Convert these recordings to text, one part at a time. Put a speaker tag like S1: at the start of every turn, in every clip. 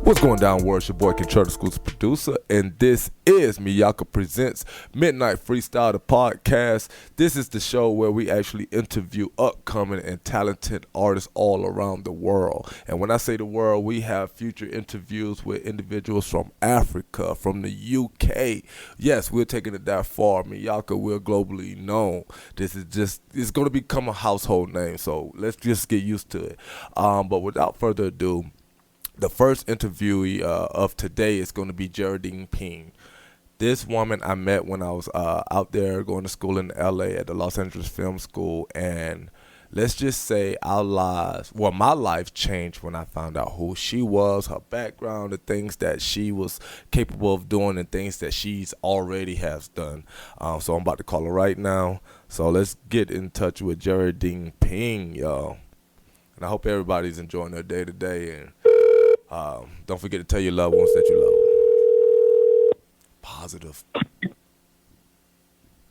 S1: What's going down, world? It's your boy Kentrell, the school's producer, and this is Mei'ca presents Mid-Night Freestyle the Podcast. This is the show where we actually interview upcoming and talented artists all around the world. And when I say the world, we have future interviews with individuals from Africa, from the UK. Yes, we're taking it that far. Mei'ca, we're globally known. It's going to become a household name, so let's just get used to it. But without further ado, the first interviewee of today is going to be Geraldine Ping. This woman I met when I was out there going to school in LA at the Los Angeles Film School, and let's just say my life changed when I found out who she was, her background, the things that she was capable of doing, and things that she's already has done. So I'm about to call her right now. So let's get in touch with Geraldine Ping, y'all. And I hope everybody's enjoying their day today, and don't forget to tell your loved ones that you love them. Positive.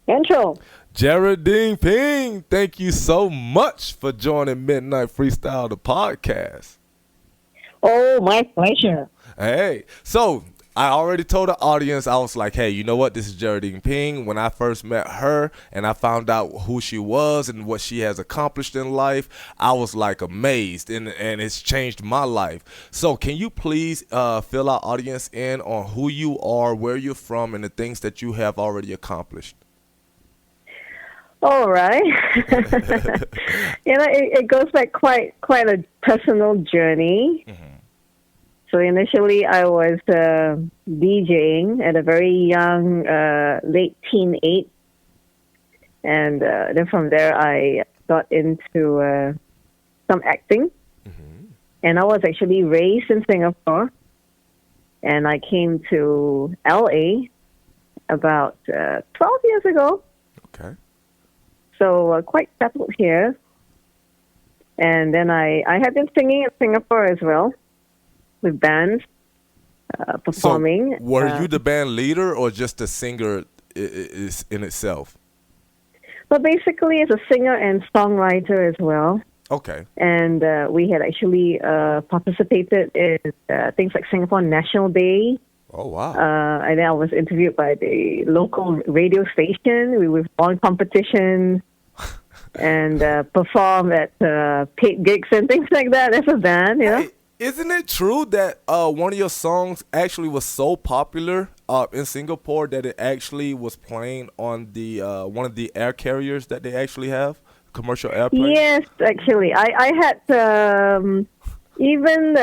S2: Kentrell.
S1: Geraldine Ping, thank you so much for joining Mid-Night Freestyle the Podcast.
S2: Oh, my pleasure.
S1: Hey, so I already told the audience, I was like, hey, you know what? This is Geraldine Ping. When I first met her and I found out who she was and what she has accomplished in life, I was like amazed, and it's changed my life. So can you please fill our audience in on who you are, where you're from, and the things that you have already accomplished?
S2: All right. It goes back quite a personal journey. Mm-hmm. So initially, I was DJing at a very young, late teen age. And then from there, I got into some acting. Mm-hmm. And I was actually raised in Singapore. And I came to LA about 12 years ago.
S1: Okay. So
S2: quite settled here. And then I had been singing in Singapore as well, with bands, performing.
S1: So were you the band leader or just a singer is in itself?
S2: Well, basically, as a singer and songwriter as well.
S1: Okay.
S2: And we had actually participated in things like Singapore National Day.
S1: Oh, wow.
S2: And then I was interviewed by the local radio station. We were on competitions and performed at paid gigs and things like that as a band, you know.
S1: Isn't it true that one of your songs actually was so popular in Singapore that it actually was playing on the one of the air carriers that they actually have, commercial airplanes?
S2: Yes, actually. I had even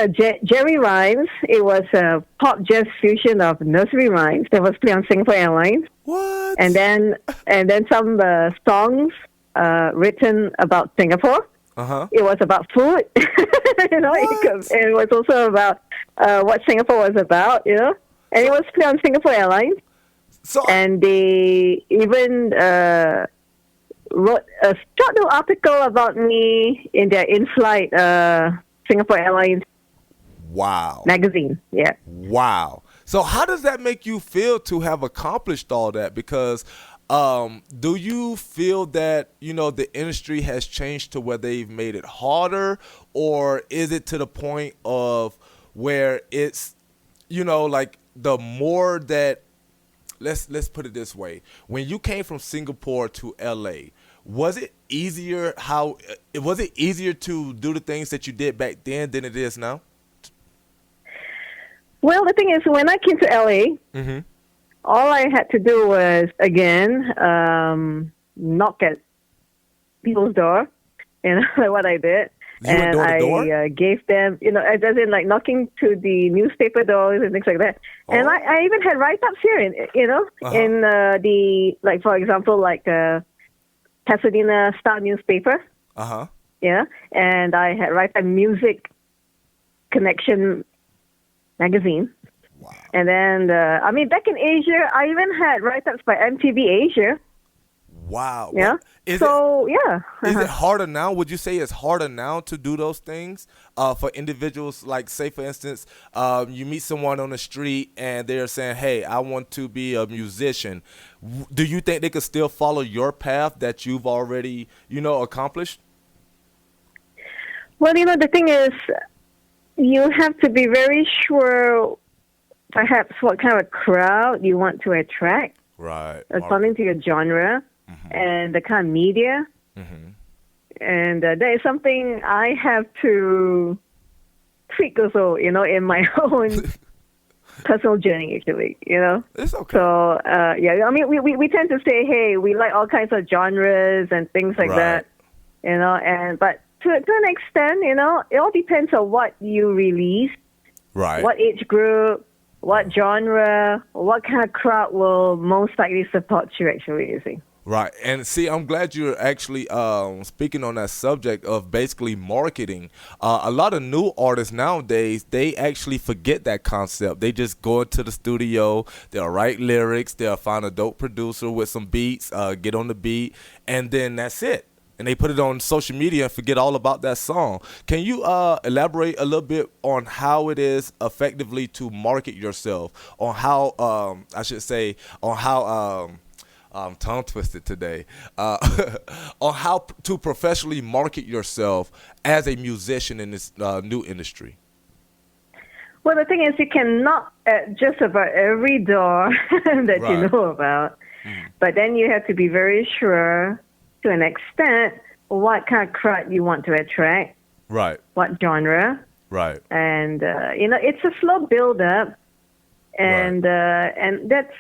S2: Jerry Rhymes. It was a pop jazz fusion of nursery rhymes that was played on Singapore Airlines.
S1: What?
S2: And then some songs written about Singapore.
S1: Uh-huh.
S2: It was about food, you know. It was also about what Singapore was about, you know. And it was played on Singapore Airlines. And they even wrote a short little article about me in their in-flight Singapore Airlines magazine. Yeah.
S1: Wow. So how does that make you feel to have accomplished all that? Because do you feel that, you know, the industry has changed to where they've made it harder, or is it to the point of where it's, you know, like the more that, let's put it this way, when you came from Singapore to LA, was it easier to do the things that you did back then than it is now?
S2: Well, the thing is, when I came to LA, mm-hmm. all I had to do was, again, knock at people's door, you know, like what I did.
S1: And
S2: I gave them, you know, as in like knocking to the newspaper doors and things like that. Oh. And I even had write-ups here, in the, like, for example, like Pasadena Star newspaper.
S1: Uh-huh.
S2: Yeah. And I had write-up Music Connection magazine.
S1: Wow.
S2: And then, back in Asia, I even had write-ups by MTV Asia.
S1: Wow.
S2: Yeah.
S1: Is it harder now? Would you say it's harder now to do those things for individuals? Like, say, for instance, you meet someone on the street and they're saying, hey, I want to be a musician. Do you think they could still follow your path that you've already, you know, accomplished?
S2: Well, you know, the thing is, you have to be very sure, perhaps, what kind of crowd you want to attract,
S1: Right.
S2: according to your genre and the kind of media.
S1: Mm-hmm.
S2: And that is something I have to tweak also, in my own personal journey, actually,
S1: It's okay.
S2: So, I mean, we tend to say, hey, we like all kinds of genres and things like
S1: Right.
S2: that, but to an extent, it all depends on what you release,
S1: Right.
S2: what age group, what genre, what kind of crowd will most likely support you, actually, you see.
S1: Right. And see, I'm glad you're actually speaking on that subject of basically marketing. A lot of new artists nowadays, they actually forget that concept. They just go into the studio, they'll write lyrics, they'll find a dope producer with some beats, get on the beat, and then that's it. And they put it on social media and forget all about that song. Can you elaborate a little bit on how it is effectively to market yourself, on how, on how, I'm tongue twisted today, on how to professionally market yourself as a musician in this new industry?
S2: Well, the thing is, you can knock at just about every door that
S1: Right.
S2: you know about, but then you have to be very sure, to an extent, what kind of crowd you want to attract,
S1: Right.
S2: what genre,
S1: Right.
S2: and it's a slow build-up, and that's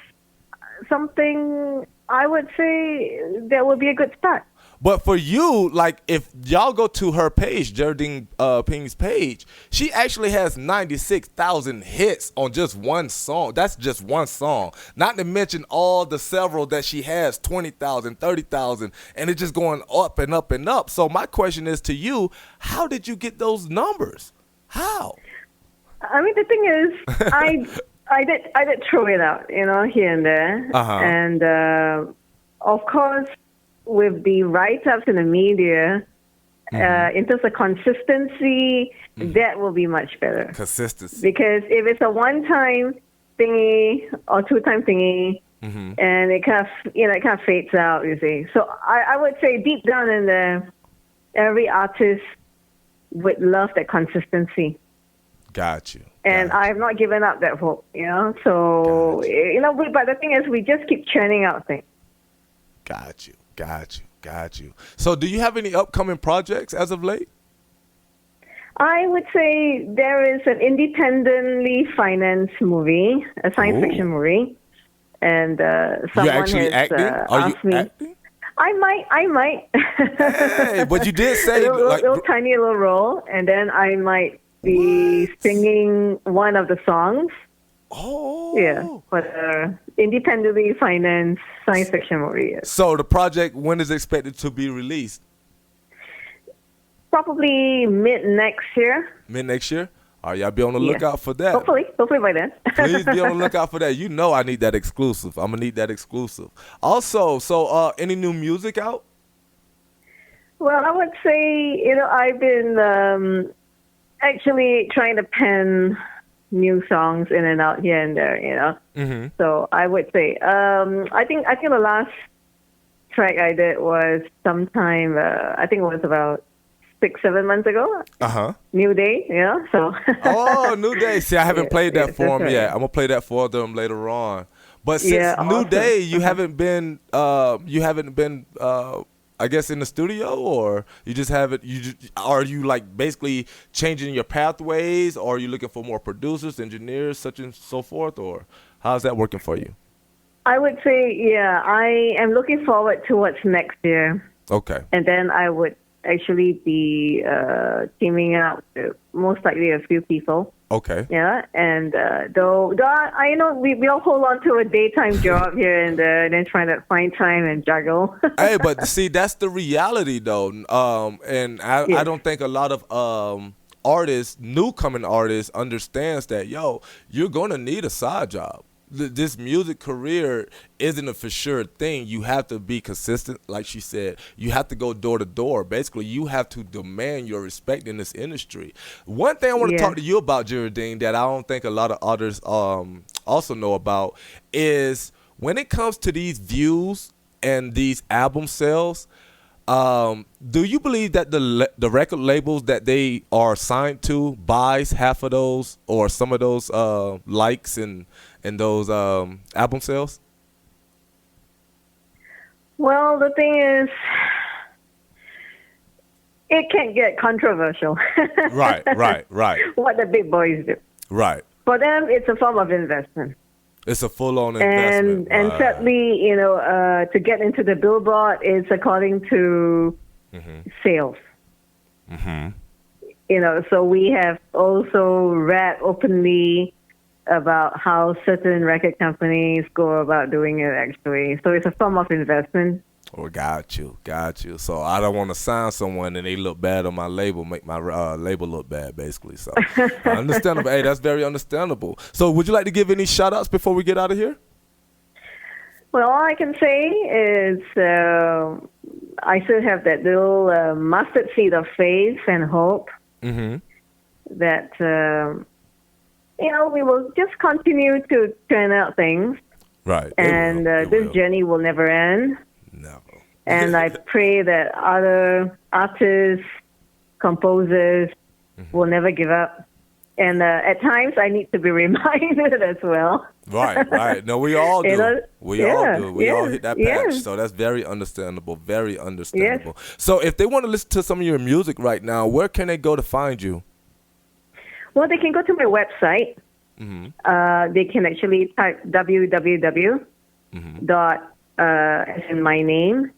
S2: something I would say that would be a good start.
S1: But for you, like, if y'all go to her page, Geraldine Ping's page, she actually has 96,000 hits on just one song. That's just one song. Not to mention all the several that she has, 20,000, 30,000, and it's just going up and up and up. So my question is to you, how did you get those numbers? How?
S2: I mean, the thing is, I did throw it out, here and there, and of course, with the write-ups in the media, in terms of consistency, that will be much better.
S1: Consistency.
S2: Because if it's a one-time thingy or two-time thingy, and it kind of fades out, you see. So I would say deep down in there, every artist would love that consistency.
S1: Got you.
S2: And I have not given up that hope, So, but the thing is, we just keep churning out things.
S1: Got you. So do you have any upcoming projects as of late?
S2: I would say there is an independently financed movie, a science fiction movie. And someone
S1: You're actually
S2: has
S1: acting? Are
S2: asked
S1: you
S2: me.
S1: acting?
S2: I might.
S1: Hey, but you did say
S2: little tiny little role, and then I might be singing one of the songs.
S1: Oh.
S2: Yeah, but independently financed science fiction movie. Yes.
S1: So the project, when is expected to be released?
S2: Probably mid next year.
S1: Mid next year? All right, y'all be on the lookout for that.
S2: Hopefully by then.
S1: Please be on the lookout for that. You know I need that exclusive. I'm going to need that exclusive. Also, so any new music out?
S2: Well, I would say, I've been actually trying to pen new songs in and out here and there,
S1: Mm-hmm.
S2: So I would say, I think the last track I did was sometime, I think it was about 6-7 months ago. New Day, so.
S1: Oh, New Day. See, I haven't played that for them
S2: right.
S1: yet. I'm going to play that for them later on. But since New
S2: awesome.
S1: Day, you haven't been, I guess, in the studio, or you just haven't, are you like basically changing your pathways, or are you looking for more producers, engineers, such and so forth, or how's that working for you?
S2: I would say, I am looking forward to what's next year.
S1: Okay.
S2: And then I would actually be teaming up with most likely a few people.
S1: Okay.
S2: Yeah, and though I know we all hold on to a daytime job here and then trying to find time and juggle.
S1: Hey, but see, that's the reality though, and I don't think a lot of artists, newcoming artists, understands that you're gonna need a side job. This music career isn't a for sure thing. You have to be consistent, like she said. You have to go door to door. Basically, you have to demand your respect in this industry. One thing I want to talk to you about, Geraldine, that I don't think a lot of others also know about is when it comes to these views and these album sales, Do you believe that the record labels that they are signed to buys half of those or some of those likes and those album sales?
S2: Well, the thing is, it can get controversial.
S1: Right.
S2: What the big boys do.
S1: Right.
S2: For them, it's a form of investment.
S1: It's a full-on investment.
S2: And certainly, to get into the Billboard, it's according to sales. Mm-hmm. So we have also read openly about how certain record companies go about doing it actually. So it's a form of investment.
S1: Oh, got you. So I don't want to sign someone and they look bad on my label, make my label look bad, basically. So understandable. Hey, that's very understandable. So would you like to give any shout-outs before we get out of here?
S2: Well, all I can say is I still have that little mustard seed of faith and hope that, we will just continue to turn out things.
S1: Right.
S2: And this journey will never end.
S1: No.
S2: And I pray that other artists, composers will never give up. And at times I need to be reminded as well.
S1: Right. No, we all do. We all do. We all hit that patch.
S2: Yeah.
S1: So that's very understandable. Very understandable. Yes. So if they want to listen to some of your music right now, where can they go to find you?
S2: Well, they can go to my website. They can actually type www. As in my name,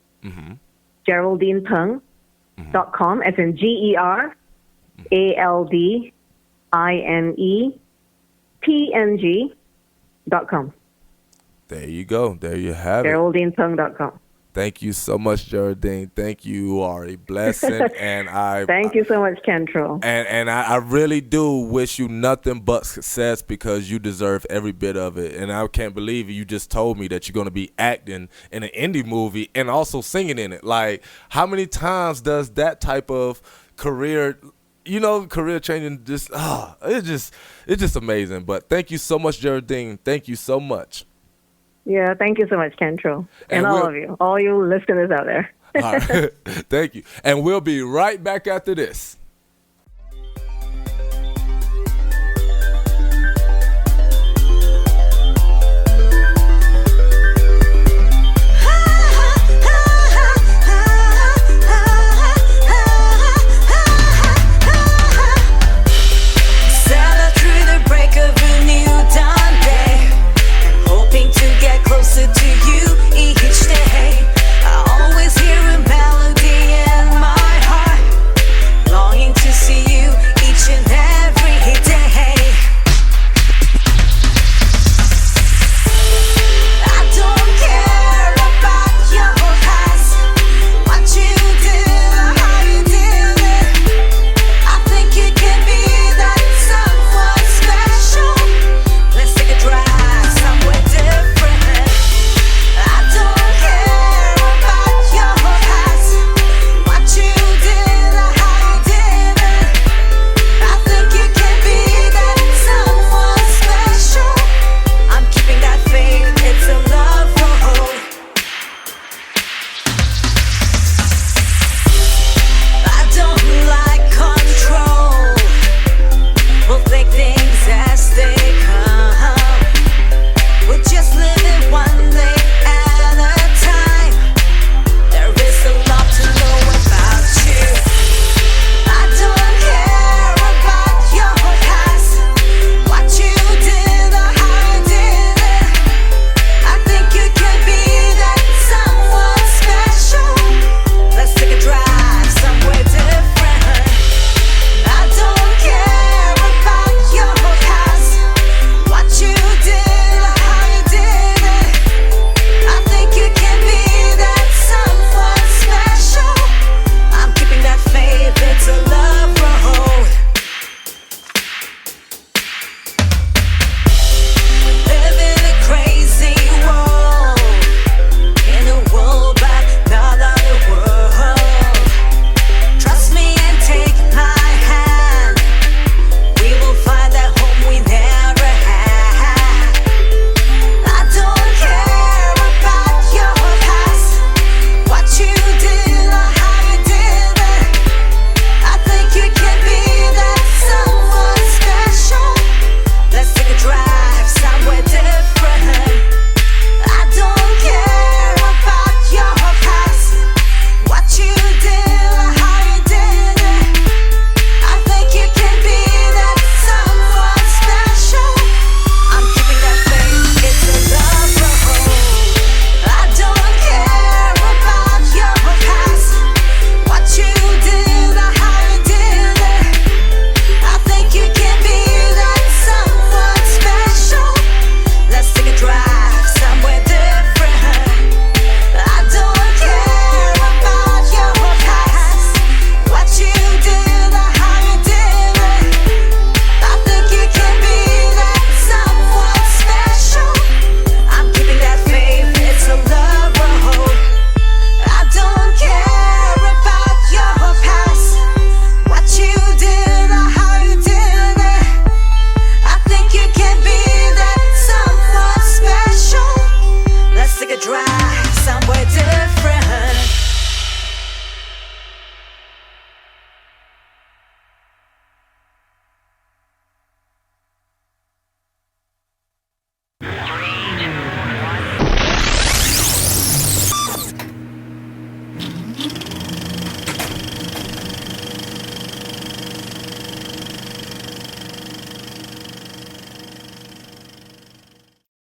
S2: GeraldinePeng.com, as in GeraldinePeng.com.
S1: There you go. There you have it.
S2: GeraldinePeng.com.
S1: Thank you so much, Geraldine. Thank you. You are a blessing, and
S2: thank you so much, Kentrell.
S1: And I really do wish you nothing but success because you deserve every bit of it. And I can't believe you just told me that you're going to be acting in an indie movie and also singing in it. Like, how many times does that type of career changing? It's just amazing. But thank you so much, Geraldine. Thank you so much.
S2: Yeah, thank you so much, Kentrell. And all of you, all you listeners out there.
S1: All right. Thank you. And we'll be right back after this.